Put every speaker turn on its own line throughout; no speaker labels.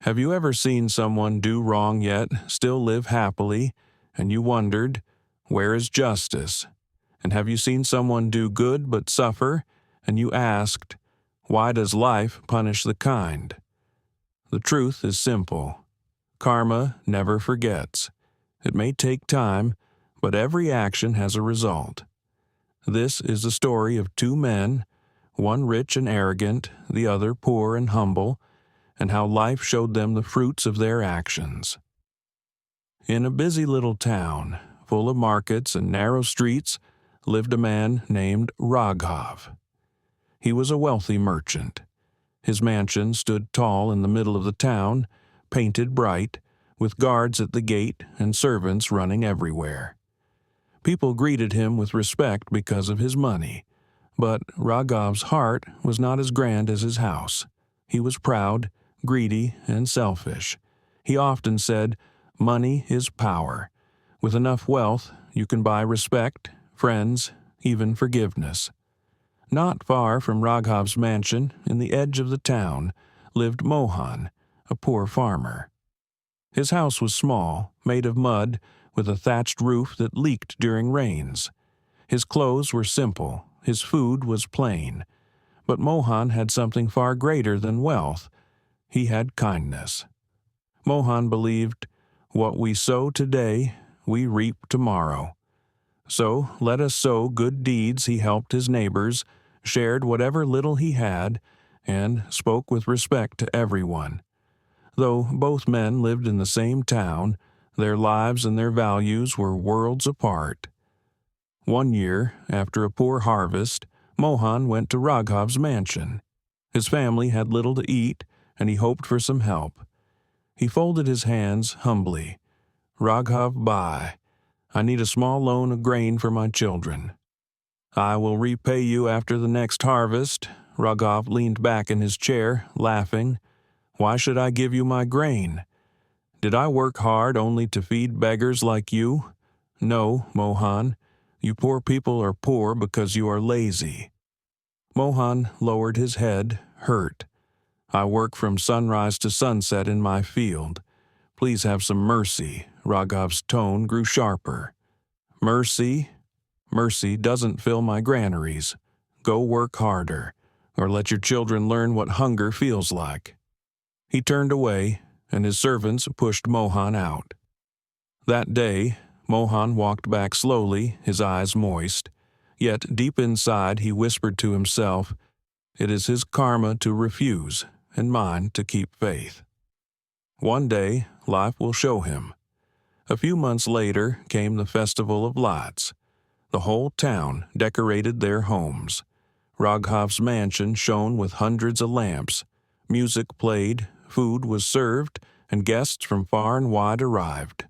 Have you ever seen someone do wrong yet still live happily, and you wondered, where is justice? And have you seen someone do good but suffer, and you asked, why does life punish the kind? The truth is simple. Karma never forgets. It may take time, but every action has a result. This is the story of two men, one rich and arrogant, the other poor and humble, and how life showed them the fruits of their actions. In a busy little town, full of markets and narrow streets, lived a man named Raghav. He was a wealthy merchant. His mansion stood tall in the middle of the town, painted bright, with guards at the gate and servants running everywhere. People greeted him with respect because of his money, but Raghav's heart was not as grand as his house. He was proud, greedy, and selfish. He often said, "Money is power. With enough wealth, you can buy respect, friends, even forgiveness." Not far from Raghav's mansion, in the edge of the town, lived Mohan, a poor farmer. His house was small, made of mud, with a thatched roof that leaked during rains. His clothes were simple, his food was plain. But Mohan had something far greater than wealth. He had kindness. Mohan believed, "What we sow today, we reap tomorrow." So let us sow good deeds. He helped his neighbors, shared whatever little he had, and spoke with respect to everyone. Though both men lived in the same town, their lives and their values were worlds apart. One year, after a poor harvest, Mohan went to Raghav's mansion. His family had little to eat, and he hoped for some help. He folded his hands humbly. "Raghav, bye. I need a small loan of grain for my children." "I will repay you after the next harvest." Raghav leaned back in his chair, laughing. "Why should I give you my grain? Did I work hard only to feed beggars like you? No, Mohan. You poor people are poor because you are lazy." Mohan lowered his head, hurt. "I work from sunrise to sunset in my field. Please have some mercy." Raghav's tone grew sharper. "Mercy? Mercy doesn't fill my granaries. Go work harder, or let your children learn what hunger feels like." He turned away, and his servants pushed Mohan out. That day, Mohan walked back slowly, his eyes moist. Yet deep inside he whispered to himself, "It is his karma to refuse, and mine to keep faith." One day, life will show him. A few months later came the Festival of Lights. The whole town decorated their homes. Raghav's mansion shone with hundreds of lamps. Music played, food was served, and guests from far and wide arrived.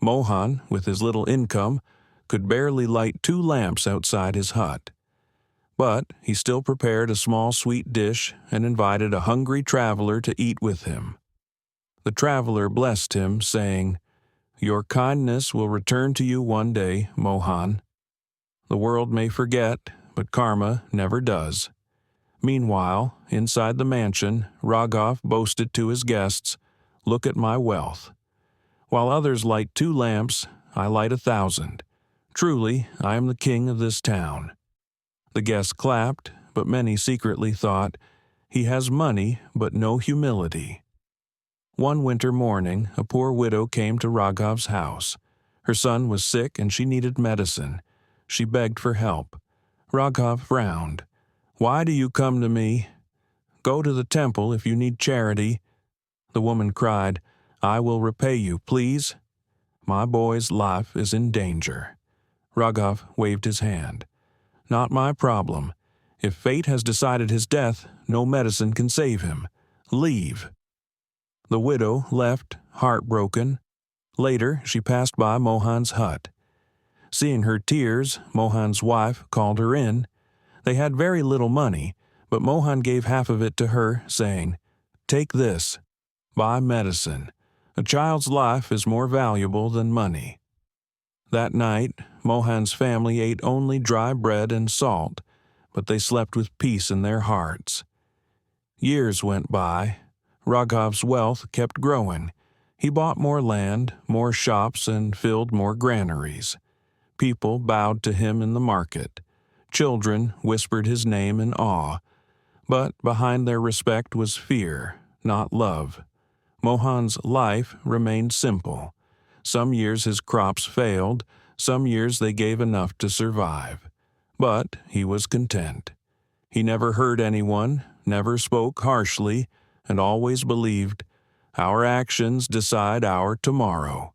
Mohan, with his little income, could barely light 2 lamps outside his hut. But he still prepared a small sweet dish and invited a hungry traveler to eat with him. The traveler blessed him, saying, "Your kindness will return to you one day, Mohan." The world may forget, but karma never does. Meanwhile, inside the mansion, Raghav boasted to his guests, "Look at my wealth. While others light 2 lamps, I light 1,000. Truly, I am the king of this town." The guests clapped, but many secretly thought, "He has money, but no humility." One winter morning, a poor widow came to Raghav's house. Her son was sick and she needed medicine. She begged for help. Raghav frowned. "Why do you come to me? Go to the temple if you need charity." The woman cried, "I will repay you, please. My boy's life is in danger." Raghav waved his hand. "Not my problem. If fate has decided his death, no medicine can save him. Leave." The widow left, heartbroken. Later, she passed by Mohan's hut. Seeing her tears, Mohan's wife called her in. They had very little money, but Mohan gave half of it to her, saying, "Take this. Buy medicine. A child's life is more valuable than money." That night, Mohan's family ate only dry bread and salt, but they slept with peace in their hearts. Years went by. Raghav's wealth kept growing. He bought more land, more shops, and filled more granaries. People bowed to him in the market. Children whispered his name in awe. But behind their respect was fear, not love. Mohan's life remained simple. Some years his crops failed, some years they gave enough to survive. But he was content. He never hurt anyone, never spoke harshly, and always believed, "Our actions decide our tomorrow."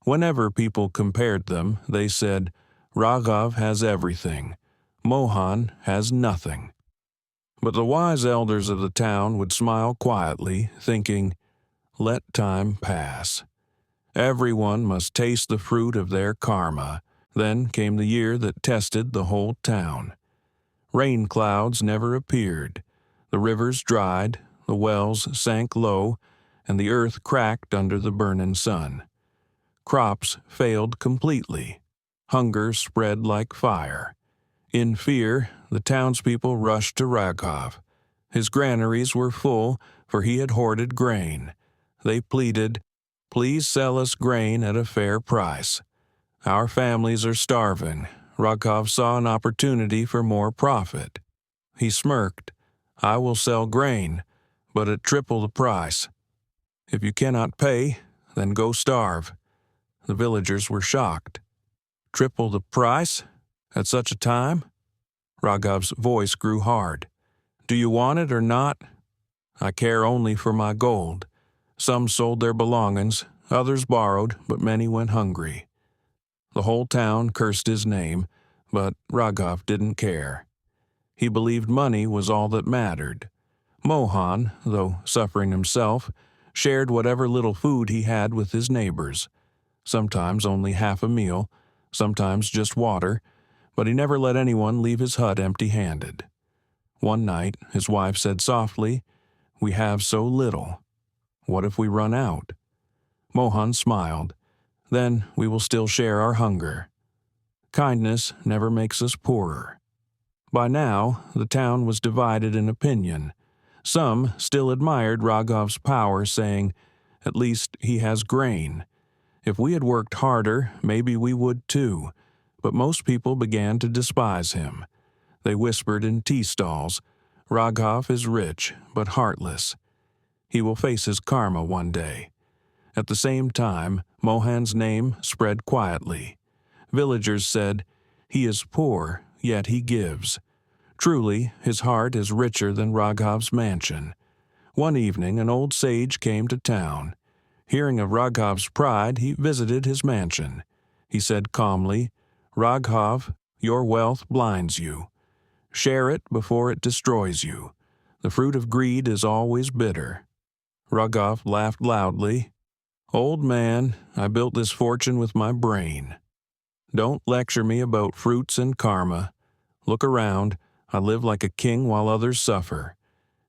Whenever people compared them, they said, "Raghav has everything. Mohan has nothing." But the wise elders of the town would smile quietly, thinking, "Let time pass. Everyone must taste the fruit of their karma." Then came the year that tested the whole town. Rain clouds never appeared. The rivers dried, the wells sank low, and the earth cracked under the burning sun. Crops failed completely. Hunger spread like fire. In fear, the townspeople rushed to Raghav. His granaries were full, for he had hoarded grain. They pleaded, "Please sell us grain at a fair price. Our families are starving." Raghav saw an opportunity for more profit. He smirked, "I will sell grain, but at triple the price. If you cannot pay, then go starve." The villagers were shocked. "Triple the price? At such a time?" Raghav's voice grew hard. "Do you want it or not? I care only for my gold." Some sold their belongings, others borrowed, but many went hungry. The whole town cursed his name, but Raghav didn't care. He believed money was all that mattered. Mohan, though suffering himself, shared whatever little food he had with his neighbors. Sometimes only half a meal, sometimes just water, but he never let anyone leave his hut empty-handed. One night, his wife said softly, "We have so little. What if we run out?" Mohan smiled. "Then we will still share our hunger." Kindness never makes us poorer. By now, the town was divided in opinion. Some still admired Raghav's power, saying, "At least he has grain. If we had worked harder, maybe we would too." But most people began to despise him. They whispered in tea stalls, "Raghav is rich, but heartless. He will face his karma one day." At the same time, Mohan's name spread quietly. Villagers said, "He is poor, yet he gives." Truly, his heart is richer than Raghav's mansion. One evening, an old sage came to town. Hearing of Raghav's pride, he visited his mansion. He said calmly, "Raghav, your wealth blinds you. Share it before it destroys you. The fruit of greed is always bitter." Raghav laughed loudly. "Old man, I built this fortune with my brain. Don't lecture me about fruits and karma. Look around, I live like a king while others suffer.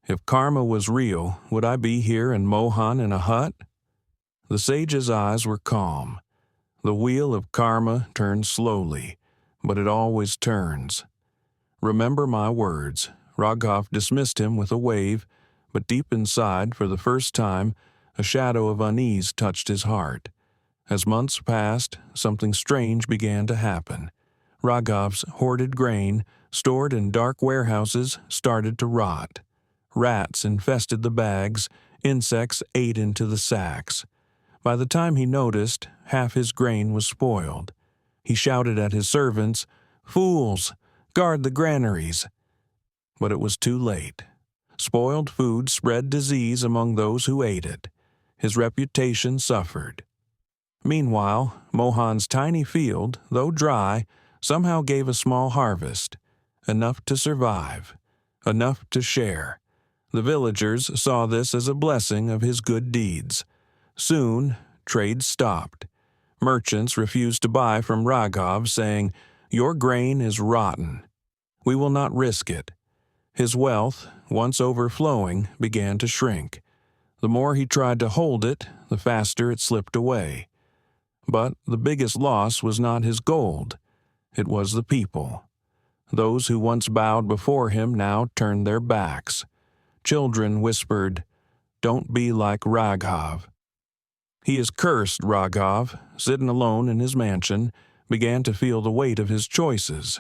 If karma was real, would I be here and Mohan in a hut?" The sage's eyes were calm. The wheel of karma turns slowly, but it always turns. "Remember my words." Raghav dismissed him with a wave, but deep inside, for the first time, a shadow of unease touched his heart. As months passed, something strange began to happen. Raghav's hoarded grain, stored in dark warehouses, started to rot. Rats infested the bags, insects ate into the sacks. By the time he noticed, half his grain was spoiled. He shouted at his servants, "Fools, guard the granaries." But it was too late. Spoiled food spread disease among those who ate it. His reputation suffered. Meanwhile, Mohan's tiny field, though dry, somehow gave a small harvest, enough to survive, enough to share. The villagers saw this as a blessing of his good deeds. Soon, trade stopped. Merchants refused to buy from Raghav, saying, "Your grain is rotten. We will not risk it." His wealth, once overflowing, began to shrink. The more he tried to hold it, the faster it slipped away. But the biggest loss was not his gold. It was the people. Those who once bowed before him now turned their backs. Children whispered, Don't be like Raghav. He is cursed, Raghav, sitting alone in his mansion, began to feel the weight of his choices.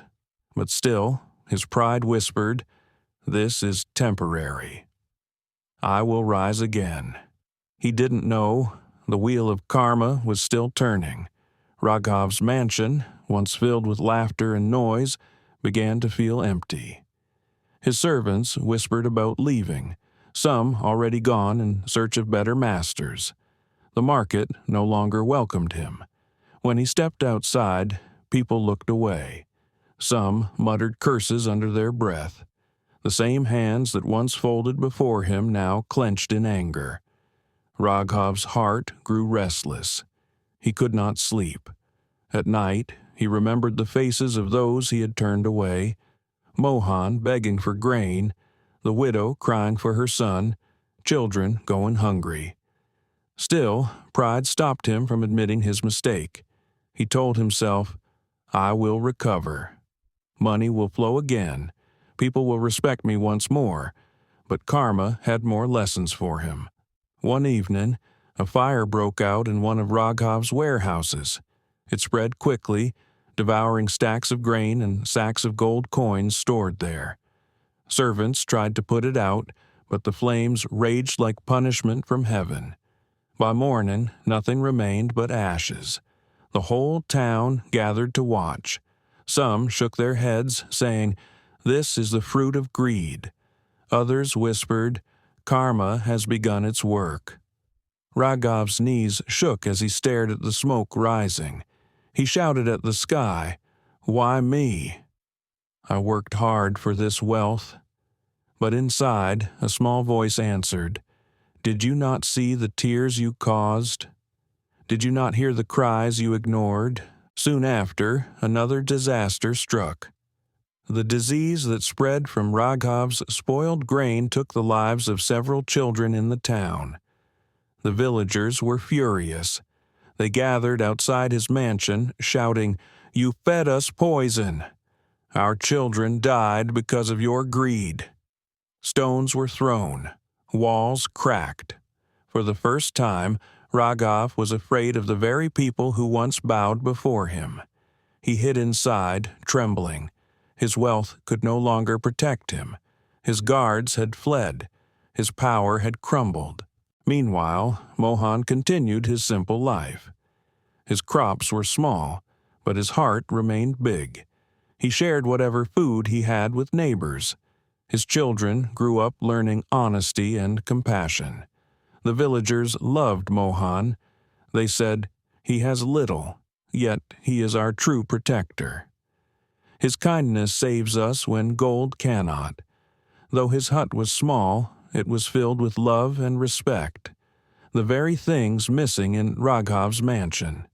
But still, his pride whispered, "This is temporary. I will rise again." He didn't know the wheel of karma was still turning. Raghav's mansion, once filled with laughter and noise, began to feel empty. His servants whispered about leaving, some already gone in search of better masters. The market no longer welcomed him. When he stepped outside, people looked away. Some muttered curses under their breath. The same hands that once folded before him now clenched in anger. Raghav's heart grew restless. He could not sleep. At night, he remembered the faces of those he had turned away: Mohan begging for grain, the widow crying for her son, children going hungry. Still, pride stopped him from admitting his mistake. He told himself, "I will recover. Money will flow again. People will respect me once more." But karma had more lessons for him. One evening, a fire broke out in one of Raghav's warehouses. It spread quickly, devouring stacks of grain and sacks of gold coins stored there. Servants tried to put it out, but the flames raged like punishment from heaven. By morning, nothing remained but ashes. The whole town gathered to watch. Some shook their heads, saying, "This is the fruit of greed." Others whispered, "Karma has begun its work." Raghav's knees shook as he stared at the smoke rising. He shouted at the sky, "Why me? I worked hard for this wealth." But inside, a small voice answered, "Did you not see the tears you caused? Did you not hear the cries you ignored?" Soon after, another disaster struck. The disease that spread from Raghav's spoiled grain took the lives of several children in the town. The villagers were furious. They gathered outside his mansion, shouting, "You fed us poison. Our children died because of your greed." Stones were thrown. Walls cracked. For the first time, Raghav was afraid of the very people who once bowed before him. He hid inside, trembling. His wealth could no longer protect him. His guards had fled. His power had crumbled. Meanwhile, Mohan continued his simple life. His crops were small, but his heart remained big. He shared whatever food he had with neighbors. His children grew up learning honesty and compassion. The villagers loved Mohan. They said, "He has little, yet he is our true protector." His kindness saves us when gold cannot. Though his hut was small, it was filled with love and respect, the very things missing in Raghav's mansion.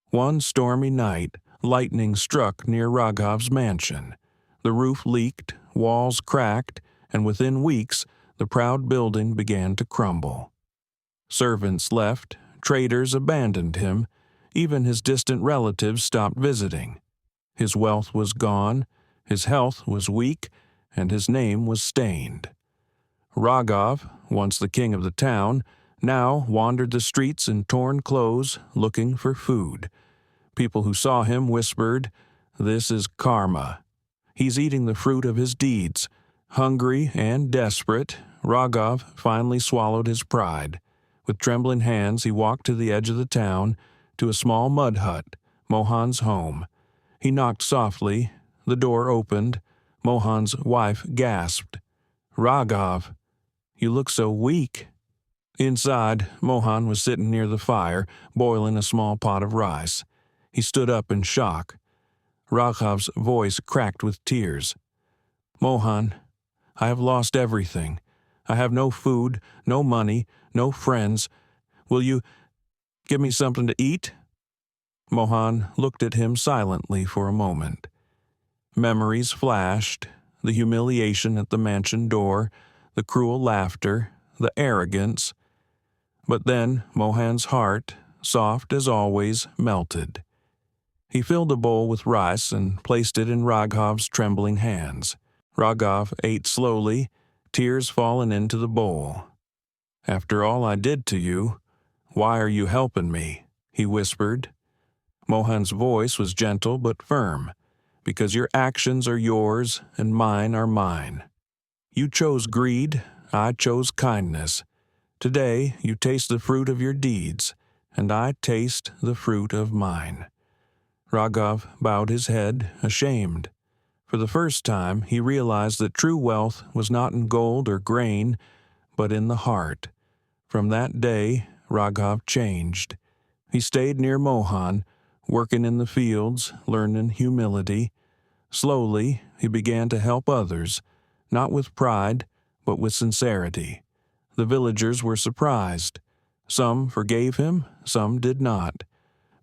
One stormy night, lightning struck near Raghav's mansion. The roof leaked, walls cracked, and within weeks the proud building began to crumble. Servants left, traders abandoned him, even his distant relatives stopped visiting. His wealth was gone, his health was weak, and his name was stained. Raghav, once the king of the town, now wandered the streets in torn clothes, looking for food. People who saw him whispered, "This is karma. He's eating the fruit of his deeds." Hungry and desperate, Raghav finally swallowed his pride. With trembling hands, he walked to the edge of the town, to a small mud hut, Mohan's home. He knocked softly. The door opened. Mohan's wife gasped, "Raghav, you look so weak." Inside, Mohan was sitting near the fire, boiling a small pot of rice. He stood up in shock. Raghav's voice cracked with tears. "Mohan, I have lost everything. I have no food, no money, no friends. Will you give me something to eat?" Mohan looked at him silently for a moment. Memories flashed, the humiliation at the mansion door, the cruel laughter, the arrogance. But then Mohan's heart, soft as always, melted. He filled a bowl with rice and placed it in Raghav's trembling hands. Raghav ate slowly, tears falling into the bowl. After all I did to you, why are you helping me?" he whispered. Mohan's voice was gentle but firm, "Because your actions are yours and mine are mine. You chose greed, I chose kindness. Today you taste the fruit of your deeds, and I taste the fruit of mine." Raghav bowed his head, ashamed. For the first time, he realized that true wealth was not in gold or grain, but in the heart. From that day, Raghav changed. He stayed near Mohan, working in the fields, learning humility. Slowly, he began to help others, not with pride, but with sincerity. The villagers were surprised. Some forgave him, some did not.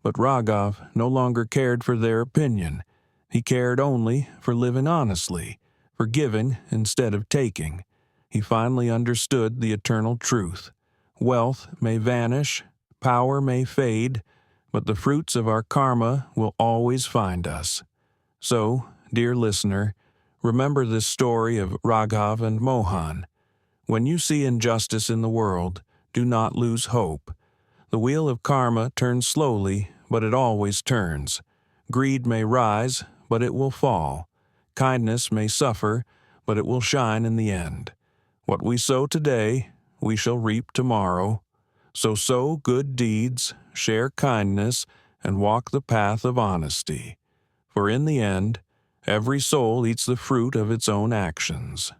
But Raghav no longer cared for their opinion. He cared only for living honestly, for giving instead of taking. He finally understood the eternal truth. Wealth may vanish, power may fade, but the fruits of our karma will always find us. So, dear listener, remember this story of Raghav and Mohan. When you see injustice in the world, do not lose hope. The wheel of karma turns slowly, but it always turns. Greed may rise, but it will fall. Kindness may suffer, but it will shine in the end. What we sow today, we shall reap tomorrow. So sow good deeds, share kindness, and walk the path of honesty. For in the end, every soul eats the fruit of its own actions.